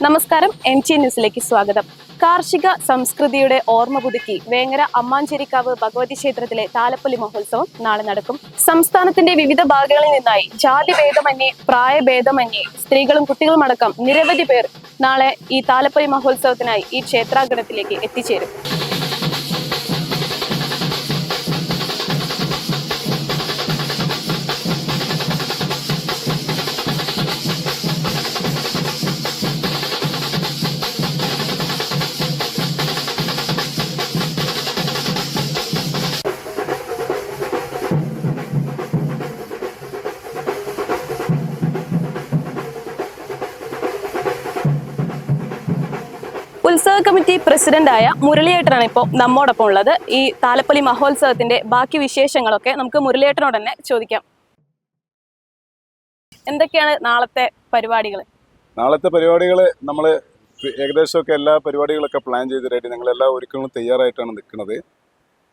നമസ്കാരം, NT ന്യൂസിലേക്ക് സ്വാഗതം. കാർഷിക സംസ്കൃതിയുടെ ഓർമ്മ പുതുക്കി വേങ്ങര അമ്മാഞ്ചേരിക്കാവ് ഭഗവതി ക്ഷേത്രത്തിലെ താലപ്പൊലി മഹോത്സവം നാളെ നടക്കും. സംസ്ഥാനത്തിന്റെ വിവിധ ഭാഗങ്ങളിൽ നിന്നായി ജാതിഭേദമന്യേ, പ്രായഭേദമന്യേ സ്ത്രീകളും കുട്ടികളും അടക്കം നിരവധി പേർ നാളെ ഈ താലപ്പൊലി മഹോത്സവത്തിനായി ഈ ക്ഷേത്രാങ്കണത്തിലേക്ക് എത്തിച്ചേരും. ഉത്സവ കമ്മിറ്റി പ്രസിഡന്റായ മുരളിയേട്ടനാണ് ഇപ്പോൾ നമ്മോടൊപ്പം ഉള്ളത്. ഈ താലപ്പൊലി മഹോത്സവത്തിന്റെ ബാക്കി വിശേഷങ്ങളൊക്കെ നമുക്ക് മുരളിയേട്ടനോട് തന്നെ ചോദിക്കാം. എന്തൊക്കെയാണ് നാളത്തെ പരിപാടികൾ? നാളത്തെ പരിപാടികൾ നമ്മൾ ഏകദേശമൊക്കെ എല്ലാ പരിപാടികളൊക്കെ പ്ലാൻ ചെയ്തിട്ടായിട്ട് ഞങ്ങളെല്ലാ ഒരുക്കങ്ങളും തയ്യാറായിട്ടാണ് നിൽക്കുന്നത്.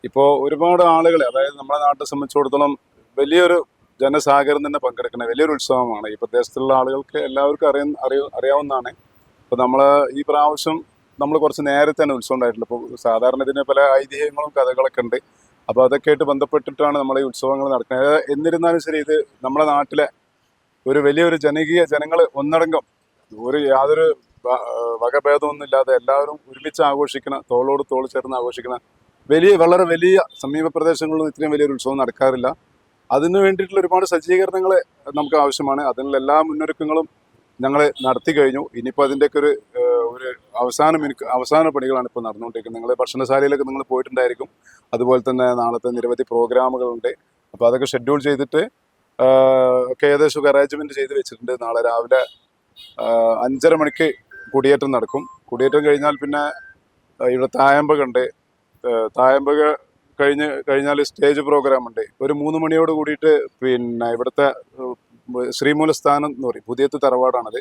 ഇപ്പോൾ ഒരുപാട് ആളുകൾ, അതായത് നമ്മുടെ നാട്ടിൽ സംബന്ധിച്ചിടത്തോളം വലിയൊരു ജനസാഗരം തന്നെ പങ്കെടുക്കുന്ന വലിയൊരു ഉത്സവമാണ്. ഈ പ്രദേശത്തുള്ള ആളുകൾക്ക് എല്ലാവർക്കും അറിയാവുന്നതാണ്. അപ്പോൾ നമ്മൾ ഈ പ്രാവശ്യം നമ്മൾ കുറച്ച് നേരത്തെ തന്നെ ഉത്സവം ഉണ്ടായിട്ടുണ്ട്. ഇപ്പോൾ സാധാരണ ഇതിന് പല ഐതിഹ്യങ്ങളും കഥകളൊക്കെ ഉണ്ട്. അപ്പോൾ അതൊക്കെ ആയിട്ട് ബന്ധപ്പെട്ടിട്ടാണ് നമ്മൾ ഈ ഉത്സവങ്ങൾ നടക്കുന്നത്. എന്നിരുന്നാലും ശരി, ഇത് നമ്മുടെ നാട്ടിലെ ഒരു വലിയൊരു ജനങ്ങൾ ഒന്നടങ്കം യാതൊരു വകഭേദമൊന്നും ഇല്ലാതെ എല്ലാവരും ഒരുമിച്ച് ആഘോഷിക്കുന്ന, തോളോട് തോൾ ചേർന്ന് ആഘോഷിക്കുന്ന വളരെ വലിയ സമീപ പ്രദേശങ്ങളിലും ഇത്രയും വലിയൊരു ഉത്സവം നടക്കാറില്ല. അതിന് വേണ്ടിയിട്ടുള്ള ഒരുപാട് സജ്ജീകരണങ്ങൾ നമുക്ക് ആവശ്യമാണ്. അതിനുള്ള എല്ലാ മുന്നൊരുക്കങ്ങളും ഞങ്ങൾ നടത്തി കഴിഞ്ഞു. ഇനിയിപ്പോൾ അതിൻ്റെയൊക്കെ ഒരു അവസാന പണികളാണ് ഇപ്പോൾ നടന്നുകൊണ്ടിരിക്കുന്നത്. നിങ്ങൾ ഭക്ഷണശാലയിലൊക്കെ നിങ്ങൾ പോയിട്ടുണ്ടായിരിക്കും. അതുപോലെ തന്നെ നാളത്തെ നിരവധി പ്രോഗ്രാമുകളുണ്ട്. അപ്പോൾ അതൊക്കെ ഷെഡ്യൂൾ ചെയ്തിട്ട് ഒക്കെ ഏകദേശം അറേഞ്ച്മെൻറ്റ് ചെയ്ത് വെച്ചിട്ടുണ്ട്. നാളെ രാവിലെ 5:30 മണിക്ക് കൊടിയേറ്റം നടക്കും. കൊടിയേറ്റം കഴിഞ്ഞാൽ പിന്നെ ഇവിടെ തായമ്പകുണ്ട്. തായമ്പക കഴിഞ്ഞാൽ സ്റ്റേജ് പ്രോഗ്രാം ഉണ്ട്. ഒരു 3 മണിയോട് കൂടിയിട്ട് പിന്നെ ഇവിടുത്തെ ശ്രീമൂലസ്ഥാനം എന്ന് പറയും, പുതിയത്ത് തറവാടാണത്.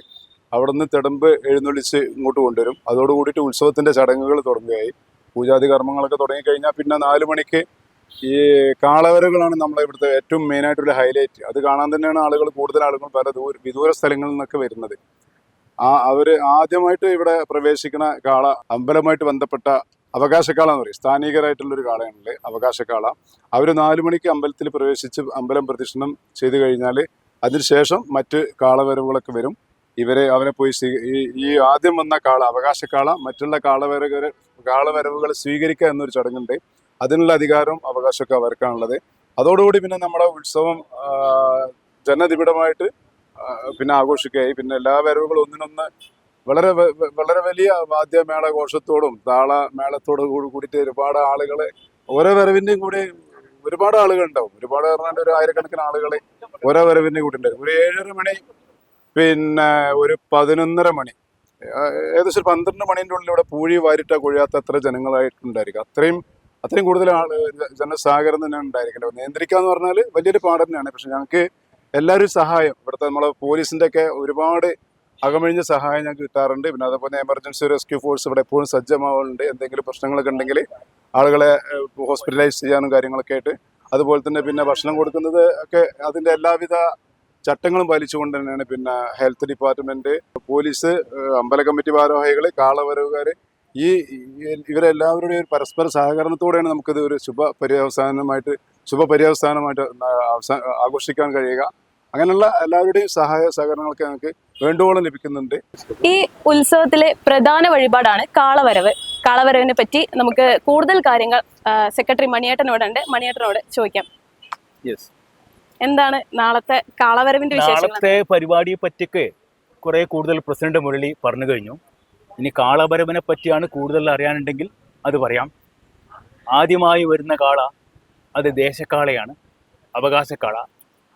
അവിടെ നിന്ന് തിടമ്പ് എഴുന്നള്ളിച്ച് ഇങ്ങോട്ട് കൊണ്ടുവരും. അതോട് കൂടിയിട്ട് ഉത്സവത്തിൻ്റെ ചടങ്ങുകൾ തുടങ്ങുകയായി. പൂജാതി കർമ്മങ്ങളൊക്കെ തുടങ്ങിക്കഴിഞ്ഞാൽ പിന്നെ 4 മണിക്ക് ഈ കാളവരകളാണ് നമ്മളെ ഇവിടുത്തെ ഏറ്റവും മെയിനായിട്ടൊരു ഹൈലൈറ്റ്. അത് കാണാൻ തന്നെയാണ് കൂടുതൽ ആളുകൾ പല വിദൂര സ്ഥലങ്ങളിൽ നിന്നൊക്കെ വരുന്നത്. അവർ ആദ്യമായിട്ട് ഇവിടെ പ്രവേശിക്കുന്ന കാള അമ്പലമായിട്ട് ബന്ധപ്പെട്ട അവകാശക്കാള എന്ന് പറയും. സ്ഥാനികരായിട്ടുള്ളൊരു കാളയാണല്ലേ അവകാശക്കാള. അവർ 4 മണിക്ക് അമ്പലത്തിൽ പ്രവേശിച്ച് അമ്പലം പ്രദക്ഷിണം ചെയ്ത് കഴിഞ്ഞാൽ അതിനുശേഷം മറ്റ് കാളവരവുകളൊക്കെ വരും. അവരെ പോയി ഈ ആദ്യം വന്ന അവകാശക്കാള മറ്റുള്ള കാളവരവുകളെ സ്വീകരിക്കുക എന്നൊരു ചടങ്ങുണ്ട്. അതിനുള്ള അധികാരവും അവകാശമൊക്കെ അവർക്കാണുള്ളത്. അതോടുകൂടി പിന്നെ നമ്മുടെ ഉത്സവം ജനനിബിഡമായിട്ട് പിന്നെ ആഘോഷിക്കുകയായി. പിന്നെ എല്ലാ വരവുകളും ഒന്നിനൊന്ന് വളരെ വലിയ വാദ്യമേള ഘോഷത്തോടും താളമേളത്തോടും കൂടിയിട്ട് ഒരുപാട് ആളുകൾ, ഓരോ വരവിൻ്റെയും കൂടി ഒരുപാട് ആളുകൾ ഉണ്ടാവും. ഒരുപാട് പറഞ്ഞാൽ ഒരു 1000കണക്കിന് ആളുകൾ ഓരോ വരവിൻ്റെയും കൂടി ഉണ്ടായിരുന്നു. ഒരു 7:30 മണി, പിന്നെ ഒരു 11:30 മണി, ഏകദേശം 12 മണീൻ്റെ ഉള്ളിൽ ഇവിടെ പൂഴി വാരിട്ട കൊഴിയാത്ത അത്ര ജനങ്ങളായിട്ടുണ്ടായിരിക്കും. അത്രയും കൂടുതൽ ജനസാഗരം തന്നെ ഉണ്ടായിരിക്കണം. നിയന്ത്രിക്കുക എന്ന് പറഞ്ഞാൽ വലിയൊരു പാട് തന്നെയാണ്. പക്ഷെ ഞങ്ങൾക്ക് എല്ലാവരും സഹായം, ഇവിടുത്തെ നമ്മളെ പോലീസിൻ്റെ ഒക്കെ ഒരുപാട് അകമഴിഞ്ഞ സഹായം ഞങ്ങൾക്ക് കിട്ടാറുണ്ട്. പിന്നെ അതുപോലെ എമർജൻസി റെസ്ക്യൂ ഫോഴ്സ് ഇവിടെ എപ്പോഴും സജ്ജമാവുന്നുണ്ട്. എന്തെങ്കിലും പ്രശ്നങ്ങളൊക്കെ ഉണ്ടെങ്കിൽ ആളുകളെ ഹോസ്പിറ്റലൈസ് ചെയ്യാനും കാര്യങ്ങളൊക്കെ ആയിട്ട്. അതുപോലെ തന്നെ പിന്നെ ഭക്ഷണം കൊടുക്കുന്നത് ഒക്കെ അതിൻ്റെ എല്ലാവിധ ചട്ടങ്ങളും പാലിച്ചുകൊണ്ട് തന്നെയാണ്. പിന്നെ ഹെൽത്ത് ഡിപ്പാർട്ട്മെൻറ്റ്, പോലീസ്, അമ്പല കമ്മിറ്റി ഭാരവാഹികൾ, കാളവരവുകാർ, ഇവരെല്ലാവരുടെയും ഒരു പരസ്പര സഹകരണത്തോടെയാണ് നമുക്കിത് ഒരു ശുഭപര്യവസാനമായിട്ട് ആഘോഷിക്കാൻ കഴിയുക. അങ്ങനെയുള്ള എല്ലാവരുടെയും സഹായ സഹകരണങ്ങളൊക്കെ ഞങ്ങൾക്ക് വേണ്ടുവോളം ലഭിക്കുന്നുണ്ട്. ഈ ഉത്സവത്തിലെ പ്രധാന വഴിപാടാണ് കാളവരവ്. കാളവരവിനെ പറ്റി നമുക്ക് കൂടുതൽ കാര്യങ്ങൾ സെക്രട്ടറി മണിയേട്ടനോട് ചോദിക്കാം. എന്താണ് നാളത്തെ കാളവരവിന്റെ വിശേഷം? നാളത്തെ പരിപാടിയെ പറ്റിയൊക്കെ കുറെ കൂടുതൽ പ്രസിഡന്റ് മുരളി പറഞ്ഞു കഴിഞ്ഞു. ഇനി കാളവരവിനെ പറ്റിയാണ് കൂടുതൽ അറിയാനുണ്ടെങ്കിൽ അത് പറയാം. ആദ്യമായി വരുന്ന കാള അത് ദേശക്കാളയാണ്, അവകാശക്കാള.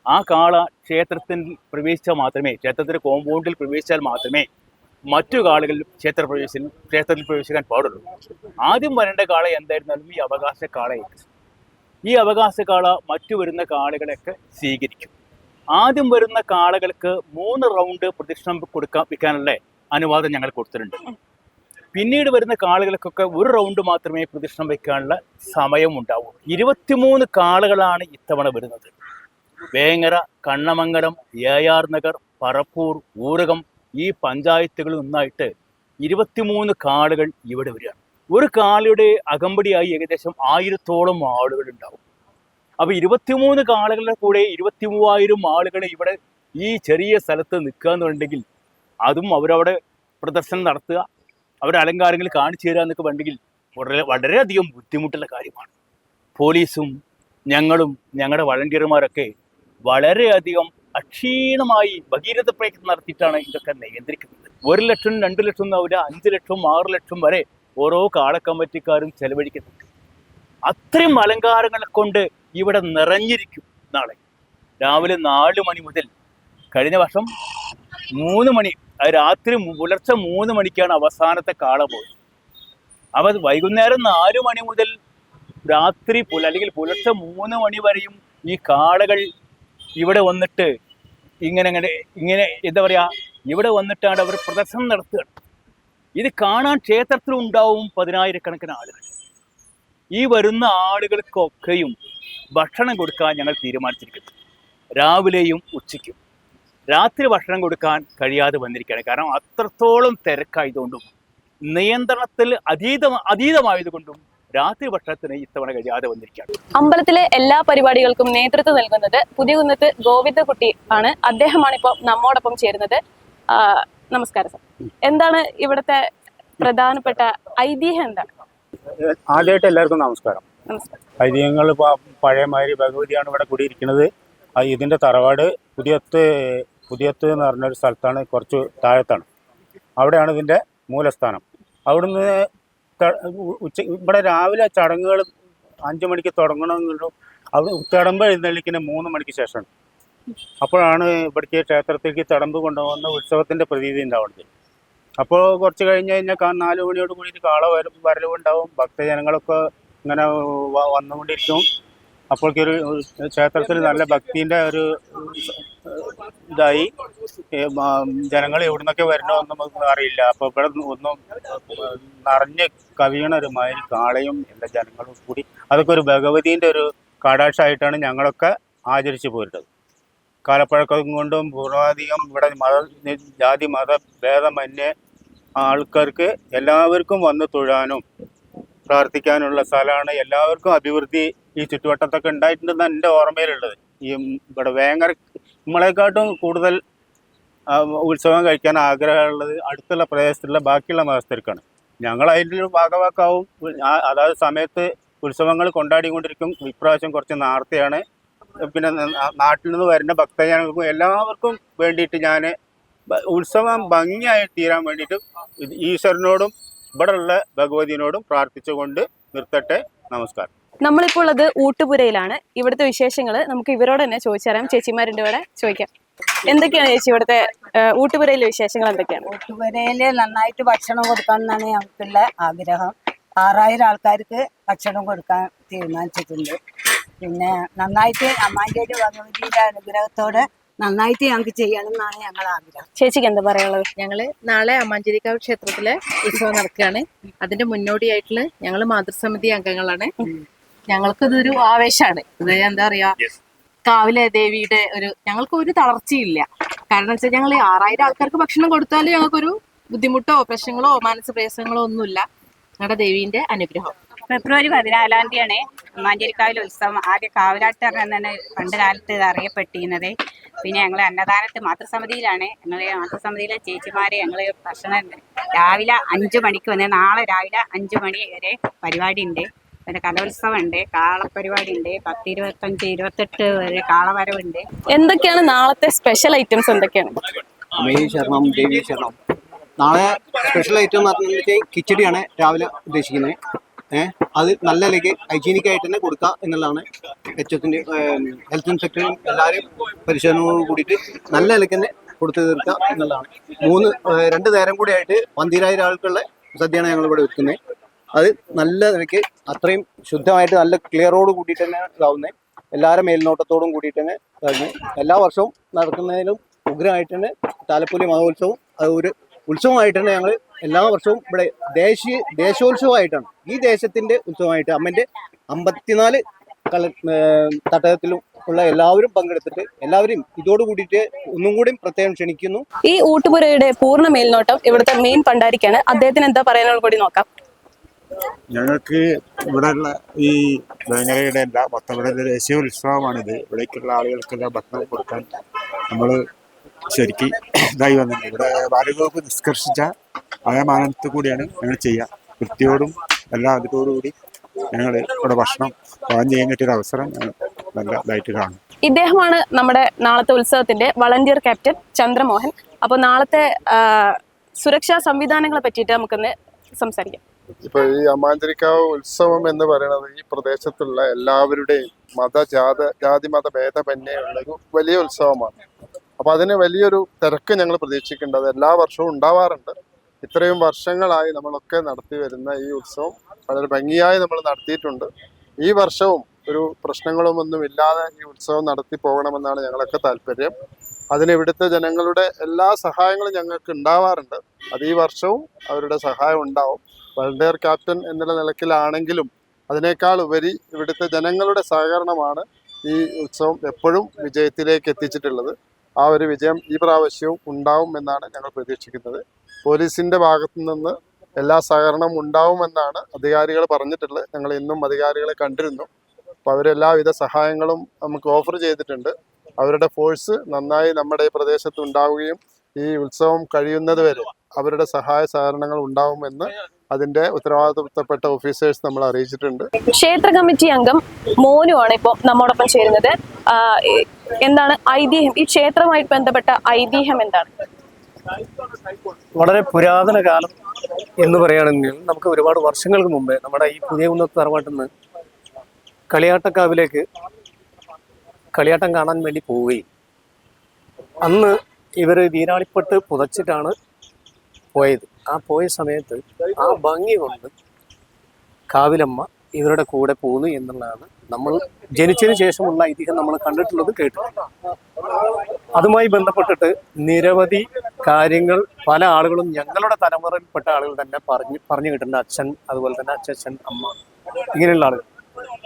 ആ കാള ക്ഷേത്രത്തിൽ ക്ഷേത്രത്തിൻ്റെ കോമ്പൗണ്ടിൽ പ്രവേശിച്ചാൽ മാത്രമേ മറ്റു കാളുകൾ ക്ഷേത്രത്തിൽ പ്രവേശിക്കാൻ പാടുള്ളൂ. ആദ്യം വരേണ്ട കാള എന്തായിരുന്നാലും ഈ അവകാശക്കാളയായിരിക്കും. ഈ അവകാശക്കാള മറ്റു വരുന്ന കാളുകളൊക്കെ സ്വീകരിക്കും. ആദ്യം വരുന്ന കാളകൾക്ക് 3 റൗണ്ട് പ്രദക്ഷിണം വെക്കാനുള്ള അനുവാദം ഞങ്ങൾ കൊടുത്തിട്ടുണ്ട്. പിന്നീട് വരുന്ന കാളുകൾക്കൊക്കെ 1 റൗണ്ട് മാത്രമേ പ്രദക്ഷിണം വയ്ക്കാനുള്ള സമയം ഉണ്ടാവൂ. 23 കാളുകളാണ് ഇത്തവണ വരുന്നത്. വേങ്ങര, കണ്ണമംഗലം, AR നഗർ, പറപ്പൂർ, ഊരകം ഈ പഞ്ചായത്തുകളിൽ നിന്നായിട്ട് 23 കാളുകൾ ഇവിടെ വരികയാണ്. ഒരു കാളയുടെ അകമ്പടിയായി ഏകദേശം 1000-ഓളം ആളുകൾ ഉണ്ടാവും. അപ്പോൾ 23 കാളുകളുടെ കൂടെ 23,000 ആളുകൾ ഇവിടെ ഈ ചെറിയ സ്ഥലത്ത് നിൽക്കുക എന്നുണ്ടെങ്കിൽ, അതും അവരവിടെ പ്രദർശനം നടത്തുക, അവരുടെ അലങ്കാരങ്ങൾ കാണിച്ചു തരിക എന്നൊക്കെ ഉണ്ടെങ്കിൽ വളരെയധികം ബുദ്ധിമുട്ടുള്ള കാര്യമാണ്. പോലീസും ഞങ്ങളും ഞങ്ങളുടെ വളണ്ടിയർമാരൊക്കെ വളരെയധികം അക്ഷീണമായി ഭഗീരഥ പ്രയത്നം നടത്തിയിട്ടാണ് ഇതൊക്കെ നിയന്ത്രിക്കുന്നത്. 1 ലക്ഷം 2 ലക്ഷം ആവില്ല, 5 ലക്ഷം 6 ലക്ഷം വരെ ഓരോ കാളക്കമ്മിറ്റിക്കാരും ചെലവഴിക്കുന്നുണ്ട്. അത്രയും അലങ്കാരങ്ങളെ കൊണ്ട് ഇവിടെ നിറഞ്ഞിരിക്കും. നാളെ രാവിലെ 4 മണി മുതൽ, കഴിഞ്ഞ വർഷം 3 മണി, രാത്രി പുലർച്ചെ 3 മണിക്കാണ് അവസാനത്തെ കാള പോയത്. അപ്പോൾ വൈകുന്നേരം 4 മണി മുതൽ രാത്രി അല്ലെങ്കിൽ പുലർച്ചെ 3 മണി വരെയും ഈ കാളകൾ ഇവിടെ വന്നിട്ട് ഇങ്ങനെ എന്താ പറയുക, ഇവിടെ വന്നിട്ടാണ് അവർ പ്രദർശനം നടത്തുക. ഇത് കാണാൻ ക്ഷേത്രത്തിലുണ്ടാവും 10,000-കണക്കിന് ആളുകൾ. ഈ വരുന്ന ആളുകൾക്കൊക്കെയും ഭക്ഷണം കൊടുക്കാൻ ഞങ്ങൾ തീരുമാനിച്ചിരിക്കുന്നു. രാവിലെയും ഉച്ചയ്ക്കും. രാത്രി ഭക്ഷണം കൊടുക്കാൻ കഴിയാതെ വന്നിരിക്കുകയാണ്. കാരണം അത്രത്തോളം തിരക്കായതുകൊണ്ടും നിയന്ത്രണത്തിൽ അതീതമായതുകൊണ്ടും രാത്രി ഭക്ഷണത്തിന് ഇത്തവണ കഴിയാതെ വന്നിരിക്കുകയാണ്. അമ്പലത്തിലെ എല്ലാ പരിപാടികൾക്കും നേതൃത്വം നൽകുന്നത് പുതിയകുന്നത്ത് ഗോവിന്ദകുട്ടി ആണ്. അദ്ദേഹമാണ് ഇപ്പോൾ നമ്മോടൊപ്പം ചേരുന്നത്. നമസ്കാരം സർ. എന്താണ് ഇവിടുത്തെ പ്രധാനപ്പെട്ട ഐതിഹ്യം? എന്താണ്? ആദ്യമായിട്ട് എല്ലാവർക്കും നമസ്കാരം. ഐതിഹ്യങ്ങൾ പഴയമാതിരി ഭഗവതിയാണ് ഇവിടെ കൂടിയിരിക്കുന്നത്. ഇതിൻ്റെ തറവാട് പുതിയത്ത് എന്ന് പറഞ്ഞൊരു സ്ഥലത്താണ്, കുറച്ച് താഴത്താണ്. അവിടെയാണ് ഇതിൻ്റെ മൂലസ്ഥാനം. അവിടുന്ന് ഇവിടെ രാവിലെ ചടങ്ങുകൾ 5 മണിക്ക് തുടങ്ങണമെങ്കിലും അവിടെ തിടമ്പ് എഴുന്നള്ളിക്കുന്ന 3 മണിക്ക് ശേഷമാണ്. അപ്പോഴാണ് ഇവിടേക്ക് ക്ഷേത്രത്തിലേക്ക് തിടമ്പ് കൊണ്ടുപോകുന്ന ഉത്സവത്തിൻ്റെ പ്രതീതി ഉണ്ടാവുന്നത്. അപ്പോൾ കുറച്ച് കഴിഞ്ഞ് കഴിഞ്ഞാൽ 4 മണിയോട് കൂടിയിട്ട് കാള വരവുണ്ടാവും. ഭക്തജനങ്ങളൊക്കെ ഇങ്ങനെ വന്നുകൊണ്ടിരിക്കും. അപ്പോഴേക്കൊരു ക്ഷേത്രത്തിൽ നല്ല ഭക്തിൻ്റെ ഒരു ഇതായി. ജനങ്ങൾ എവിടെ നിന്നൊക്കെ വരണമെന്നും നമുക്ക് അറിയില്ല. അപ്പോൾ ഇവിടെ ഒന്നും നിറഞ്ഞ് കവിയണ ഒരു മാതിരി കാളയും എല്ലാ ജനങ്ങളും കൂടി, അതൊക്കെ ഒരു ഭഗവതീൻ്റെ ഒരു കടാക്ഷമായിട്ടാണ് ഞങ്ങളൊക്കെ ആചരിച്ചു പോരുന്നത്. കാലപ്പഴക്കം കൊണ്ടും പൂർവാധികം ഇവിടെ ജാതി മത ഭേദമന്യേ ആൾക്കാർക്ക് എല്ലാവർക്കും വന്ന് തൊഴാനും പ്രാർത്ഥിക്കാനുള്ള സ്ഥലമാണ്. എല്ലാവർക്കും അഭിവൃദ്ധി ഈ ചുറ്റുവട്ടത്തൊക്കെ ഉണ്ടായിട്ടുണ്ടെന്നാണ് എൻ്റെ ഓർമ്മയിലുള്ളത്. ഈ ഇവിടെ ഭയങ്കര നമ്മളെക്കാട്ടും കൂടുതൽ ഉത്സവം കഴിക്കാൻ ആഗ്രഹമുള്ളത് അടുത്തുള്ള പ്രദേശത്തുള്ള ബാക്കിയുള്ള മതസ്ഥർക്കാണ്. ഞങ്ങൾ അതിൻ്റെ ഭാഗവാക്കാവും. അതായത് സമയത്ത് ഉത്സവങ്ങൾ കൊണ്ടാടിക്കൊണ്ടിരിക്കും. ഇപ്രാവശ്യം കുറച്ച് നേരത്തെയാണ്. പിന്നെ നാട്ടിൽ നിന്ന് വരുന്ന ഭക്തജനങ്ങൾക്കും എല്ലാവർക്കും വേണ്ടിയിട്ട് ഞാൻ ഉത്സവം ഭംഗിയായി തീരാൻ വേണ്ടിയിട്ട് ഈശ്വരനോടും ഇവിടെ ഉള്ള ഭഗവതിനോടും പ്രാർത്ഥിച്ചുകൊണ്ട് നിർത്തട്ടെ. നമസ്കാരം. നമ്മളിപ്പോൾ ഉള്ളത് ഊട്ടുപുരയിലാണ്. ഇവിടുത്തെ വിശേഷങ്ങൾ നമുക്ക് ഇവരോട് തന്നെ ചോദിച്ചറിയാം. ചേച്ചിമാരുടെ ഇവിടെ ചോദിക്കാം. എന്തൊക്കെയാണ് ചേച്ചി ഇവിടുത്തെ ഊട്ടുപുരയിലെ വിശേഷങ്ങൾ? എന്തൊക്കെയാണ്? ഊട്ടുപുരയില് നന്നായിട്ട് ഭക്ഷണം കൊടുക്കാമെന്നാണ് ഞങ്ങൾക്കുള്ള ആഗ്രഹം. 6000 ആൾക്കാർക്ക് ഭക്ഷണം കൊടുക്കാൻ തീരുമാനിച്ചിട്ടുണ്ട്. പിന്നെ നന്നായിട്ട് അമ്മാഞ്ചേരി ഭഗവതിയുടെ അനുഗ്രഹത്തോടെ നന്നായിട്ട് ഞങ്ങൾക്ക് ചെയ്യണം എന്നാണ് ഞങ്ങൾ ആഗ്രഹം. ചേച്ചിക്ക് എന്താ പറയാനുള്ളത്? ഞങ്ങള് നാളെ അമ്മാഞ്ചേരിക്കാവ് ക്ഷേത്രത്തിലെ ഉത്സവം നടക്കുകയാണ്. അതിന്റെ മുന്നോടിയായിട്ടുള്ള ഞങ്ങള് മാതൃസമിതി അംഗങ്ങളാണ്. ഞങ്ങൾക്കിതൊരു ആവേശമാണ്. ഇത് എന്താ പറയാ, കാവിലെ ദേവിയുടെ ഞങ്ങൾക്ക് ഒരു തളർച്ചയില്ല. കാരണം വെച്ചാൽ ഞങ്ങൾ 6000 ആൾക്കാർക്ക് ഭക്ഷണം കൊടുത്താലും ഞങ്ങൾക്കൊരു ബുദ്ധിമുട്ടോ പ്രശ്നങ്ങളോ മാനസിക ഒന്നുമില്ല. ഞങ്ങളുടെ ദേവീന്റെ അനുഗ്രഹം. ഫെബ്രുവരി 14-ാം തീയതിയാണ് അമ്മാഞ്ചേരിക്കാവിലെ ഉത്സവം. ആദ്യം കാവലാട്ടർ എന്നാണ് പണ്ട് കാലത്ത് ഇത് അറിയപ്പെട്ടിരുന്നത്. പിന്നെ ഞങ്ങൾ അന്നദാനത്ത് മാതൃസമിതിയിലാണ്. മാതൃസമിതിയിലെ ചേച്ചിമാരെ ഞങ്ങൾ ഭക്ഷണം രാവിലെ 5 മണിക്ക് വന്ന്, നാളെ രാവിലെ 5 മണി വരെ പരിപാടി ഉണ്ട്. പിന്നെ കലോത്സവം ഉണ്ട്, കാളപ്പരിപാടി ഉണ്ട്, 10, 25, 28 വരെ കാളവരവുണ്ട്. എന്തൊക്കെയാണ് നാളത്തെ സ്പെഷ്യൽ ഐറ്റംസ്? എന്തൊക്കെയാണ്? ശരണം ദേവി ശരണം. നാളെ സ്പെഷ്യൽ ഐറ്റം എന്ന് പറഞ്ഞാൽ കിച്ചടിയാണ് രാവിലെ ഉദ്ദേശിക്കുന്നത്. അത് നല്ല നിലയ്ക്ക് ഹൈജീനിക് ആയിട്ട് തന്നെ കൊടുക്കുക എന്നുള്ളതാണ് HOത്തിന്റെ ഹെൽത്ത് ഇൻസ്പെക്ടറും എല്ലാവരും പരിശോധനയോട് കൂടിയിട്ട് നല്ല നിലയ്ക്ക് തന്നെ കൊടുത്തു തീർക്കുക എന്നുള്ളതാണ്. 2 നേരം കൂടി ആയിട്ട് 12,000 ആൾക്കുള്ള സദ്യയാണ് ഞങ്ങളിവിടെ വെക്കുന്നത്. അത് നല്ല നിലയ്ക്ക് അത്രയും ശുദ്ധമായിട്ട് നല്ല ക്ലിയറോട് കൂടിയിട്ട് തന്നെ ഇതാവുന്നത്. എല്ലാവരും മേൽനോട്ടത്തോടും കൂടിയിട്ട് തന്നെ എല്ലാ വർഷവും നടക്കുന്നതിലും ഉഗ്രമായിട്ട് തന്നെ താലപ്പൊലി മഹോത്സവം അത് ഒരു ഉത്സവമായിട്ട് തന്നെ ഞങ്ങൾ എല്ലാ വർഷവും ഇവിടെ ദേശോത്സവമായിട്ടാണ്, ഈ ദേശത്തിന്റെ ഉത്സവമായിട്ട് അമ്മന്റെ 54 തട്ടകത്തിലും ഉള്ള എല്ലാവരും പങ്കെടുത്തിട്ട് എല്ലാവരും ഇതോട് കൂടിയിട്ട് ഒന്നും കൂടി പ്രത്യേകം ക്ഷണിക്കുന്നു. ഈ ഊട്ടുപുരയുടെ പൂർണ്ണ മേൽനോട്ടം ഇവിടുത്തെ മെയിൻ പണ്ടാരിക്കാണ്. അദ്ദേഹത്തിന് എന്താ പറയാനുള്ള കൂടി നോക്കാം. ഞങ്ങൾക്ക് ഇവിടെയുള്ള ഈ വേങ്ങരയുടെ എല്ലാ മൊത്തം ഇവിടെ ഒരു ദേശീയ ഉത്സവമാണിത്. ഇവിടേക്കുള്ള ആളുകൾക്കെല്ലാം ഭക്ഷണം കൊടുക്കാൻ നമ്മൾ ശരിക്കും ഇതായി വന്നിട്ടുണ്ട്. ഇവിടെ ആരോഗ്യവകുപ്പ് നിഷ്കർഷിച്ച അതേ മാനത്തിൽ കൂടിയാണ് ഞങ്ങൾ ചെയ്യുക. വൃത്തിയോടും എല്ലാം അതിനോടുകൂടി ഞങ്ങൾ ഇവിടെ ഭക്ഷണം പാകം ചെയ്യാൻ കിട്ടിയൊരു അവസരം നല്ല ഇതായിട്ട് കാണും. ഇദ്ദേഹമാണ് നമ്മുടെ നാളത്തെ ഉത്സവത്തിന്റെ വളണ്ടിയർ ക്യാപ്റ്റൻ ചന്ദ്രമോഹൻ. അപ്പോൾ നാളത്തെ സുരക്ഷാ സംവിധാനങ്ങളെ പറ്റിയിട്ട് നമുക്കൊന്ന് സംസാരിക്കാം. ഇപ്പൊ ഈ അമ്മാഞ്ചേരിക്കാവ് ഉത്സവം എന്ന് പറയുന്നത് ഈ പ്രദേശത്തുള്ള എല്ലാവരുടെയും ജാതി മത ഭേദമന്യുള്ള ഒരു വലിയ ഉത്സവമാണ്. അപ്പൊ അതിന് വലിയൊരു തിരക്ക് ഞങ്ങൾ പ്രതീക്ഷിക്കുന്നുണ്ട്. അത് എല്ലാ വർഷവും ഉണ്ടാവാറുണ്ട്. ഇത്രയും വർഷങ്ങളായി നമ്മളൊക്കെ നടത്തി വരുന്ന ഈ ഉത്സവം വളരെ ഭംഗിയായി നമ്മൾ നടത്തിയിട്ടുണ്ട്. ഈ വർഷവും ഒരു പ്രശ്നങ്ങളുമൊന്നും ഇല്ലാതെ ഈ ഉത്സവം നടത്തി പോകണമെന്നാണ് ഞങ്ങളൊക്കെ താല്പര്യം. അതിന് ഇവിടുത്തെ ജനങ്ങളുടെ എല്ലാ സഹായങ്ങളും ഞങ്ങൾക്ക് ഉണ്ടാവാറുണ്ട്. അത് ഈ വർഷവും അവരുടെ സഹായം ഉണ്ടാവും. വളണ്ടിയർ ക്യാപ്റ്റൻ എന്നുള്ള നിലക്കിലാണെങ്കിലും അതിനേക്കാൾ ഉപരി ഇവിടുത്തെ ജനങ്ങളുടെ സഹകരണമാണ് ഈ ഉത്സവം എപ്പോഴും വിജയത്തിലേക്ക് എത്തിച്ചിട്ടുള്ളത്. ആ ഒരു വിജയം ഈ പ്രാവശ്യവും ഉണ്ടാവും എന്നാണ് ഞങ്ങൾ പ്രതീക്ഷിക്കുന്നത്. പോലീസിന്റെ ഭാഗത്തു നിന്ന് എല്ലാ സഹകരണവും ഉണ്ടാവുമെന്നാണ് അധികാരികൾ പറഞ്ഞിട്ടുള്ളത്. ഞങ്ങൾ ഇന്നും അധികാരികളെ കണ്ടിരുന്നു. അപ്പോൾ അവരെല്ലാവിധ സഹായങ്ങളും നമുക്ക് ഓഫർ ചെയ്തിട്ടുണ്ട്. അവരുടെ ഫോഴ്സ് നന്നായി നമ്മുടെ ഈ പ്രദേശത്ത് ഉണ്ടാവുകയും ഈ ഉത്സവം കഴിയുന്നത് വരെ അവരുടെ സഹായ സഹകരണങ്ങൾ ഉണ്ടാവുമെന്ന് അതിന്റെ ഉത്തരവാദിത്തപ്പെട്ട ഓഫീസേഴ്സ് നമ്മൾ അറിയിച്ചിട്ടുണ്ട്. ക്ഷേത്ര കമ്മിറ്റി അംഗം മോനുവാണ് ഇപ്പോൾ നമ്മോടൊപ്പം ചേരുന്നത്. എന്താണ് ഐതിഹ്യം, ഈ ക്ഷേത്രവുമായി ബന്ധപ്പെട്ട ഐതിഹ്യം എന്താണ്? വളരെ പുരാതന കാലം എന്ന് പറയുകയാണെങ്കിൽ നമുക്ക് ഒരുപാട് വർഷങ്ങൾക്ക് മുമ്പേ നമ്മുടെ ഈ പുതിയ കുന്നത്ത് തറവാട്ടിൽ നിന്ന് കളിയാട്ടക്കാവിലേക്ക് കളിയാട്ടം കാണാൻ വേണ്ടി പോവുകയും അന്ന് ഇവർ വീരാളിപ്പട്ട് പുതച്ചിട്ടാണ് പോയത്. ആ പോയ സമയത്ത് ആ ഭംഗി കൊണ്ട് കാവിലമ്മ ഇവരുടെ കൂടെ പോന്നു എന്നുള്ളതാണ് നമ്മൾ ജനിച്ചതിന് ശേഷമുള്ള ഐതിഹ്യം നമ്മൾ കണ്ടിട്ടുള്ളത്, കേട്ടിട്ടുണ്ട്. അതുമായി ബന്ധപ്പെട്ടിട്ട് നിരവധി കാര്യങ്ങൾ പല ആളുകളും ഞങ്ങളുടെ തലമുറയിൽപ്പെട്ട ആളുകൾ തന്നെ പറഞ്ഞു കിട്ടുന്നുണ്ട്. അച്ഛൻ, അതുപോലെ തന്നെ അച്ഛൻ, അമ്മ, ഇങ്ങനെയുള്ള ആളുകൾ.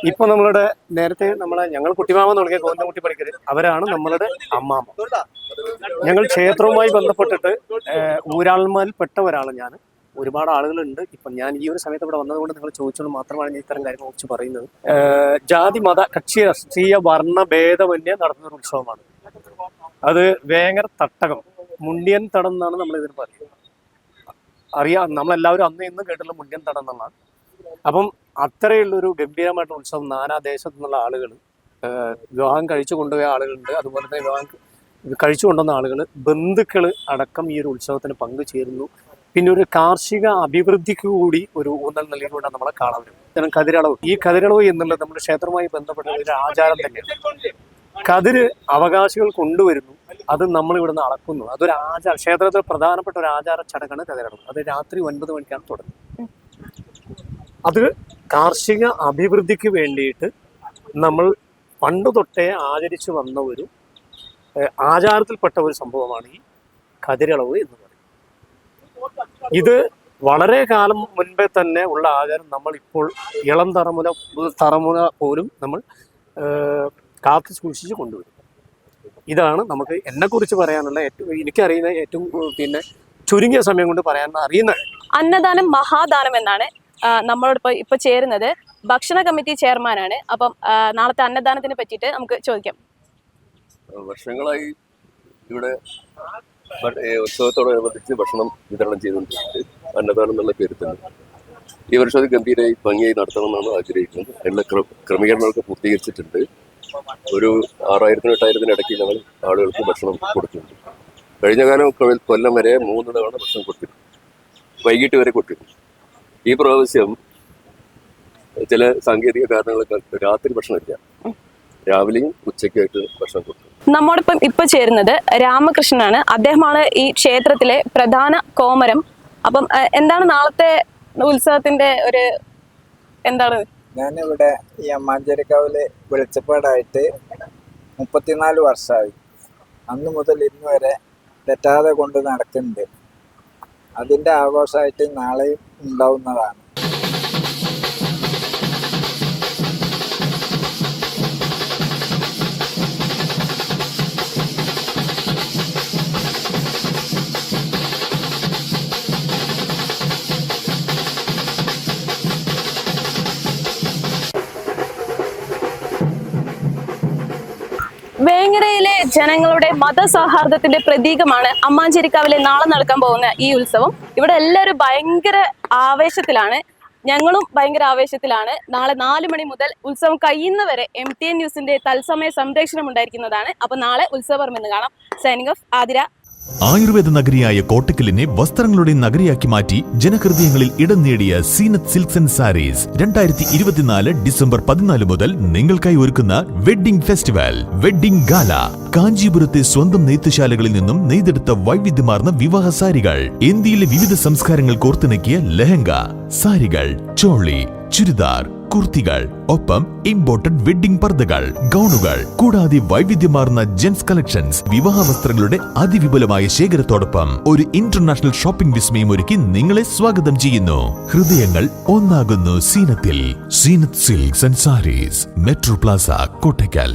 ഇപ്പൊ നമ്മളുടെ നേരത്തെ ഞങ്ങൾ കുട്ടിമാമ തുടങ്ങിയ ഗോവിന്ദൻകുട്ടി പണിക്കർ, അവരാണ് നമ്മളുടെ അമ്മാമ്മ. ഞങ്ങൾ ക്ഷേത്രവുമായി ബന്ധപ്പെട്ടിട്ട് ഊരാൾമാരിൽപ്പെട്ട ഒരാൾ ഞാൻ. ഒരുപാട് ആളുകളുണ്ട്. ഇപ്പം ഞാൻ ഈ ഒരു സമയത്ത് ഇവിടെ വന്നതുകൊണ്ട് നിങ്ങൾ ചോദിച്ചുകൊണ്ട് മാത്രമാണ് ഞാൻ ഇത്തരം കാര്യങ്ങൾ കുറിച്ച് പറയുന്നത്. ജാതി മത കക്ഷി രാഷ്ട്രീയ വർണ്ണ ഭേദമന്യേ നടത്തുന്ന ഒരു ഉത്സവമാണ്. അത് വേങ്ങര തട്ടകം മുണ്ടിയൻ തടം എന്നാണ് നമ്മൾ ഇതിന് പറയുന്നത്. അറിയാം, നമ്മളെല്ലാവരും അന്ന് ഇന്ന് കേട്ടുള്ള മുണ്ടിയൻ തടം എന്നുള്ളതാണ്. അപ്പം അത്രയുള്ളൊരു ഗംഭീരമായിട്ടുള്ള ഉത്സവം. നാനാദേശത്തു നിന്നുള്ള ആളുകൾ, വിവാഹം കഴിച്ചു കൊണ്ടുപോയ ആളുകളുണ്ട്, അതുപോലെ തന്നെ വിവാഹം കഴിച്ചു കൊണ്ടുവന്ന ആളുകൾ, ബന്ധുക്കൾ അടക്കം ഈ ഒരു ഉത്സവത്തിന് പങ്കുചേരുന്നു. പിന്നെ ഒരു കാർഷിക അഭിവൃദ്ധിക്ക് കൂടി ഒരു ഊന്നൽ നൽകിക്കൊണ്ട് നമ്മളെ കാണാൻ വരും. കതിരളവ്, ഈ കതിരളവ് എന്നുള്ളത് നമ്മുടെ ക്ഷേത്രവുമായി ബന്ധപ്പെട്ട ഒരു ആചാരം തന്നെയാണ്. കതിര് അവകാശികൾ കൊണ്ടുവരുന്നു, അത് നമ്മൾ ഇവിടുന്ന് അളക്കുന്നു. അതൊരു ആചാരം, ക്ഷേത്രത്തിൽ പ്രധാനപ്പെട്ട ഒരു ആചാര ചടങ്ങാണ് കതിരളവ്. അത് രാത്രി 9 മണിക്കാണ് തുടങ്ങുന്നത്. അത് കാർഷിക അഭിവൃദ്ധിക്ക് വേണ്ടിയിട്ട് നമ്മൾ പണ്ട് തൊട്ടേ ആചരിച്ചു വന്ന ഒരു ആചാരത്തിൽപ്പെട്ട ഒരു സംഭവമാണ് ഈ കതിരളവ് എന്ന് പറയുന്നത്. ഇത് വളരെ കാലം മുൻപേ തന്നെ ഉള്ള ആചാരം നമ്മൾ ഇപ്പോൾ ഇളം തലമുറ പോലും നമ്മൾ കാത്തു സൂക്ഷിച്ച് കൊണ്ടുവരും. ഇതാണ് നമുക്ക് എന്നെക്കുറിച്ച് പറയാനുള്ള എനിക്കറിയുന്ന ഏറ്റവും ചുരുങ്ങിയ സമയം കൊണ്ട് പറയാൻ അറിയുന്ന. അന്നദാനം മഹാദാനം എന്നാണ് നമ്മളോടൊപ്പം ഇപ്പൊ ചേരുന്നത് ഭക്ഷണ കമ്മിറ്റി ചെയർമാനാണ്. അപ്പം നാളത്തെ അന്നദാനത്തിനെ പറ്റിയിട്ട് നമുക്ക് ചോദിക്കാം. വർഷങ്ങളായി ഇവിടെ ഉത്സവത്തോടനുബന്ധിച്ച് ഭക്ഷണം വിതരണം ചെയ്തുകൊണ്ടിരിക്കുന്നത് അന്നദാനം എന്നുള്ള പേരിൽ തന്നെ. ഈ വർഷം അത് ഗംഭീരമായി ഭംഗിയായി നടത്തണമെന്നാണ് ആഗ്രഹിക്കുന്നത്. എല്ലാ ക്രമീകരണങ്ങളൊക്കെ പൂർത്തീകരിച്ചിട്ടുണ്ട്. ഒരു 6000-നും 8000-നും ഇടയ്ക്ക് ഞങ്ങൾ ആളുകൾക്ക് ഭക്ഷണം കൊടുത്തിട്ടുണ്ട്. കഴിഞ്ഞ കാലം കൊല്ലം വരെ 3 തവണ ഭക്ഷണം കൊടുത്തിട്ടുണ്ട്, വൈകിട്ട് വരെ കൊടുത്തിട്ടുണ്ട്. ഈ പ്രാവശ്യം ചില സാങ്കേതിക കാരണങ്ങൾ രാത്രി ഭക്ഷണമില്ല, രാവിലെയും ഉച്ചയ്ക്കായിട്ട് ഭക്ഷണം കൊടുക്കും. നമ്മോടൊപ്പം ഇപ്പൊ ചേരുന്നത് രാമകൃഷ്ണനാണ്. അദ്ദേഹമാണ് ഈ ക്ഷേത്രത്തിലെ പ്രധാന കോമരം. അപ്പം എന്താണ് നാളത്തെ ഉത്സവത്തിന്റെ ഒരു എന്താണ്? ഞാനിവിടെ ഈ അമ്മാഞ്ചേരിക്കാവില് വെളിച്ചപ്പാടായിട്ട് 34 വർഷമായി. അന്ന് മുതൽ ഇന്ന് വരെ തെറ്റാതെ കൊണ്ട് നടക്കുന്നുണ്ട്. അതിൻ്റെ ആഘോഷമായിട്ട് നാളെയും ഉണ്ടാവുന്നതാണ്. വേങ്ങരയിലെ ജനങ്ങളുടെ മതസൗഹാർദ്ദത്തിന്റെ പ്രതീകമാണ് അമ്മാഞ്ചേരിക്കാവിലെ നാളെ നടക്കാൻ പോകുന്ന ഈ ഉത്സവം. ഇവിടെ എല്ലാവരും ഭയങ്കര ആവേശത്തിലാണ്. ഞങ്ങളും ഭയങ്കര ആവേശത്തിലാണ്. നാളെ 4 മണി മുതൽ ഉത്സവം കഴിയുന്നവരെ MTN ന്യൂസിന്റെ തത്സമയ സംപ്രേഷണം ഉണ്ടായിരിക്കുന്നതാണ്. അപ്പൊ നാളെ ഉത്സവം കാണാം. Signing off Athira. ആയുർവേദ നഗരിയായ കോട്ടക്കലിനെ വസ്ത്രങ്ങളുടെ നഗരിയാക്കി മാറ്റി ജനഹൃദയങ്ങളിൽ ഇടം നേടിയ Zeenath silks and sarees 2024 December 14 മുതൽ നിങ്ങൾക്കായി ഒരുക്കുന്ന വെഡ്ഡിംഗ് ഫെസ്റ്റിവൽ, വെഡ്ഡിംഗ് ഗാല. കാഞ്ചീപുരത്തെ സ്വന്തം നെയ്ത്തുശാലകളിൽ നിന്നും നെയ്തെടുത്ത വൈവിധ്യമാർന്ന വിവാഹ സാരികൾ, ഇന്ത്യയിലെ വിവിധ സംസ്കാരങ്ങൾ കോർത്തിണക്കിയ ലെഹങ്ക, സാരികൾ, ചോളി, ചുരിദാർ, കുർത്തികൾ, ഒപ്പം ഇമ്പോർട്ടഡ് വെഡ്ഡിംഗ് പർദ്ദകൾ, ഗൗണുകൾ, കൂടാതെ വൈവിധ്യമാർന്ന ജെൻസ് കളക്ഷൻസ്, വിവാഹ വസ്ത്രങ്ങളുടെ അതിവിപുലമായ ശേഖരത്തോടൊപ്പം ഒരു ഇന്റർനാഷണൽ ഷോപ്പിംഗ് വിസ്മയം ഒരുക്കി നിങ്ങളെ സ്വാഗതം ചെയ്യുന്നു. ഹൃദയങ്ങൾ ഒന്നാകുന്നു സീനത്തിൽ. Zeenath silks and sarees, metro plaza, Kottakkal.